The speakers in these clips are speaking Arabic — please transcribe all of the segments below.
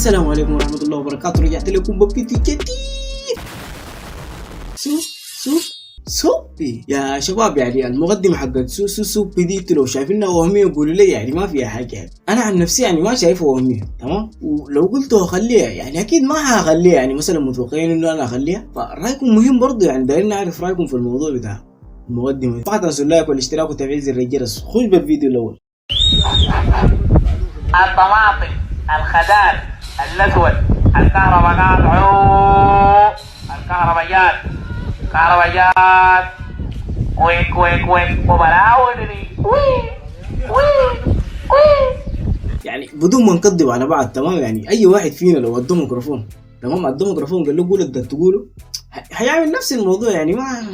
السلام عليكم ورحمة الله وبركاته. رجعت لكم بفيديو جديد. سوبي يا شباب، يعني المقدمة حقت سوبي دي لو شايفينها وهمية قولوا لي، يعني ما فيها حاجة. يعني أنا عن نفسي يعني ما شايفها وهمية، تمام؟ ولو قلت أخليها يعني أكيد ما هخليها، يعني مثلا متوقعين إنه أنا أخليها. فرأيكم مهم برضو، يعني دايرين نعرف رأيكم في الموضوع بتاع المقدمة. ما تنسوا اللايك والاشتراك وتفعيل زر الجرس. خش بالفيديو الأول. الطماطم، الخدار، الأسود، الكهرباء قاطعوا، الكهربائيات كويك وبلاودني يعني بدون ما نكذب على بعض، تمام؟ يعني اي واحد فينا لو ادى ميكروفون، تمام، ادى ميكروفون قال له قول اللي تقوله، هيعمل نفس الموضوع. يعني ما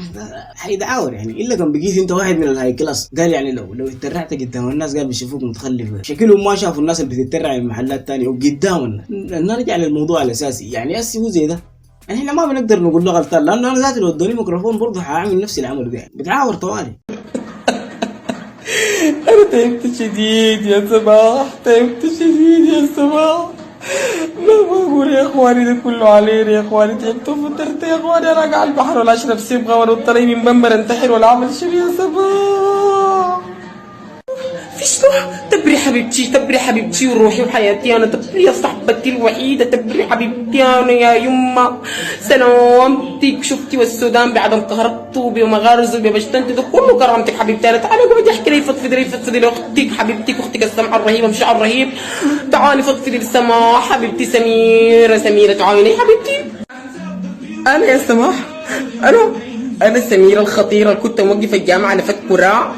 هيدعاور، يعني الا كان بقيت انت واحد من الهاي كلاس. قال يعني لو اترعت قدام الناس قال بيشوفوك متخلف، شكلهم ما شافوا الناس اللي بتترع من محلات تانية وقدامنا. نرجع للموضوع الاساسي، يعني هو زي ده. يعني احنا ما بنقدر نقول له غلطان، لانه انا ذاتي لو ادوني ميكروفون برضه هعمل نفس العمل ده، يعني بتعاور طوالي. أنا تعبت شديد يا سماح، تعبت شديد يا سماح. ما بقول يا إخواني ده كله علينا يا إخواني، تعبت وفترت يا إخواني. أنا أقع البحر ولا أشرب صبغة ولا الطريق من بمبر أنتحر ولا أعمل شيء يا سماح. فيش روح تبري حبيبتي، تبري حبيبتي وروحي وحياتي، أنا تبري يا صاحبتي الوحيدة، تبري حبيبتي أنا يا يما. سلامتك شفتي والسودان بعد انقهرت بمغارز وبشتنت ده كله كرامتك حبيبتي. أنا تعالي قعدي احكي لي، فضفضي لاختك حبيبتك، اختك السمعة الرهيبة مشاعر الرهيب. تعالي فضفضي للسماح حبيبتي سميرة تعالي حبيبتي. أنا يا سماح، أنا سميرة الخطيرة اللي كنت موقفة الجامعة لفت كراع.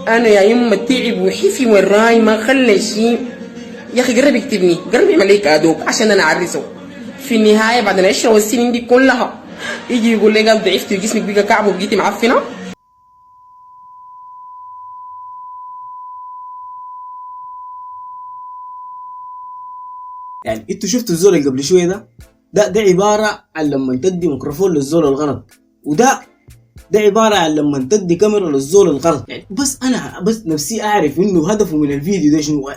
أنا يا يما تعب وحفي وراي ما خلى شيء. يا أخي قرب يكتبني، قرب يعمل لي كادوك عشان أنا أعرسه. في النهاية بعد العشرة والسنين دي كلها يجي يقول لي قال ضعفتي وجسمك بقى كعب وبقيتي معفنة. يعني انتوا شفتوا الزول اللي قبل شويه ده عباره عن لما تدي ميكروفون للزول الغلط، ده عباره عن لما تدي كاميرا للزول الغلط. يعني انا نفسي اعرف انه هدفه من الفيديو ده شنو،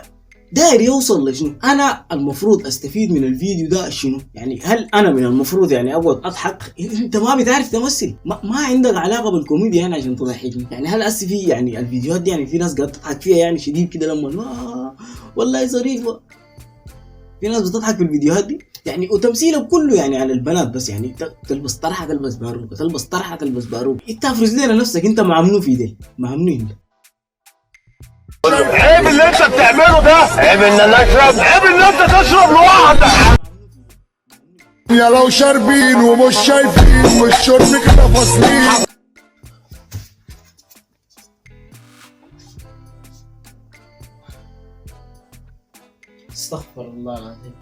داير يوصل لشنو. انا المفروض استفيد من الفيديو ده شنو؟ يعني هل انا من المفروض يعني اقعد اضحك؟ انت ما بتعرف تمثل، ما عندك علاقه بالكوميديا يعني عشان تضحكني. يعني هل في يعني الفيديوهات دي يعني في ناس قاعده تضحك فيها يعني شديد كده لما والله ظريفه، في ناس بتضحك في الفيديوهات دي يعني، وتمثيله كله يعني على البنات بس. يعني تلبس طرحه تلبس باروكه، تلبس طرحه تلبس باروكه. انت افرز لنا نفسك، انت مع منو في ديل؟ مع منو انت؟ عيب اللي انت بتعمله ده، عيب ان انا اشرب، عيب ان انت تشرب لوحدك. يا لو شاربين ومش شايفين والشرب كده فاصلين. استغفر الله العظيم.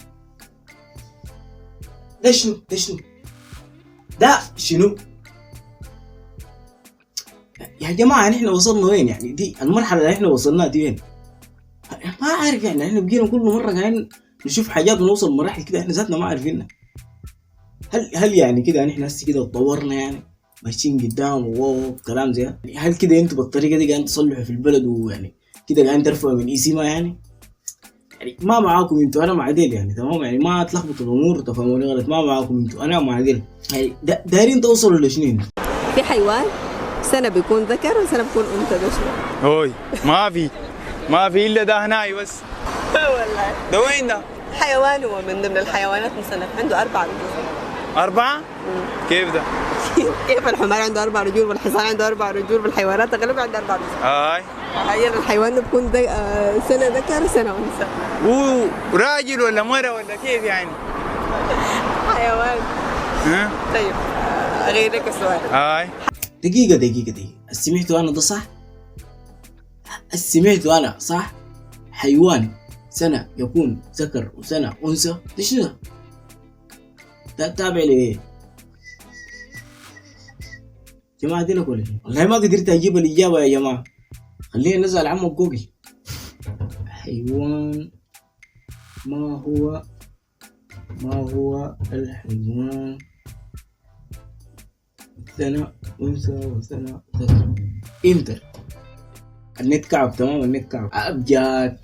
ده شنو يا جماعة؟ نحن وصلنا وين؟ يعني دي المرحلة اللي احنا وصلنا دي وين؟ ما عارف. يعني احنا بقينا كل مرة قاعدين نشوف حاجات ونوصل مراحل كده احنا ذاتنا ما عارفينها. هل يعني كده نحن هسه كده اتطورنا، يعني ماشيين قدام واو كلام زي ده؟ هل كده انتوا بالطريقة دي قاعدين تصلحوا في البلد ويعني كده قاعدين ترفعوا من ايسيما؟ يعني ما معاكم انتوا، انا مع ديل يعني، تمام؟ يعني ما تلخبطوا الامور وتفهموني غلط. ما معاكم انتوا، انا مع ديل. يعني دايرين توصلوا لشنو؟ في حيوان سنة بيكون ذكر وسنة بيكون أنثى، ده شنو؟ هوي ما في إلا ده هناي بس. والله ده وين ده؟ حيوان هو من ضمن الحيوانات مصنف، عنده 4 رجول. 4؟ كيف ده؟ كيف الحمار عنده 4 رجول والحصان عنده 4 رجول والحيوانات أغلبها عندها 4 رجول. تخيل الحيوان ده بيكون سنة ذكر وسنة أنثى. هو راجل ولا مرة ولا كيف يعني؟ حيوان. طيب أغير لك السؤال. دقيقة سمعتوا أنا ده صح؟ سمعتوا أنا صح؟ حيوان سنة يكون ذكر وسنة أنثى، ده شنو ده؟ تابع لي جماعة دي لك ولا شنو؟ والله ما قدرت أجيب الإجابة يا جماعة. خليني نزل عمو جوجل. حيوان ما هو الحيوان سنة أنثى وسنة ذكر؟ انتر. النت كعب، تمام؟ النت كعب أبجد.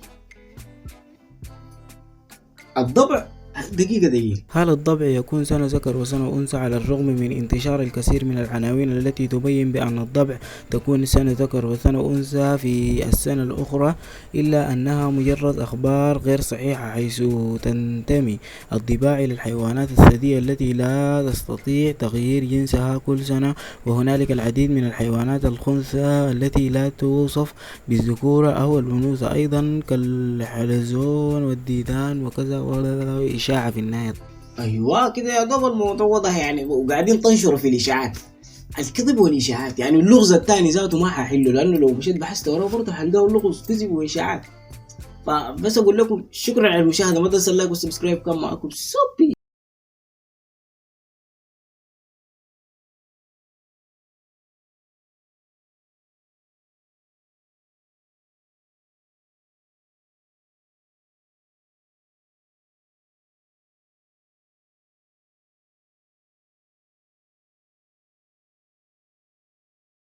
الضبع دقيقة هل الضبع يكون سنة ذكر وسنة أنثى على الرغم من انتشار الكثير من العناوين التي تبين بأن الضبع تكون سنة ذكر وسنة أنثى في السنة الأخرى، إلا أنها مجرد أخبار غير صحيحة، حيث تنتمي الضباع إلى الحيوانات الثديية التي لا تستطيع تغيير جنسها كل سنة. وهنالك العديد من الحيوانات الخنثى التي لا توصف بالذكورة أو الأنوثة أيضا، كالحلزون والديدان وكذا، ولا إشاعة في النهاية. ايوه كده يا دوب الموضوع واضح يعني، وقاعدين تنشروا في الاشاعات، الكذب والاشاعات. يعني اللغز الثاني ذاته ما ححله، لانه لو مشيت بحثت وراه برضه حلقاه اللغز كذب واشاعات. فبس اقول لكم شكرا على المشاهده، ما تنسوا اللايك والسبسكرايب. كان معكم صبي.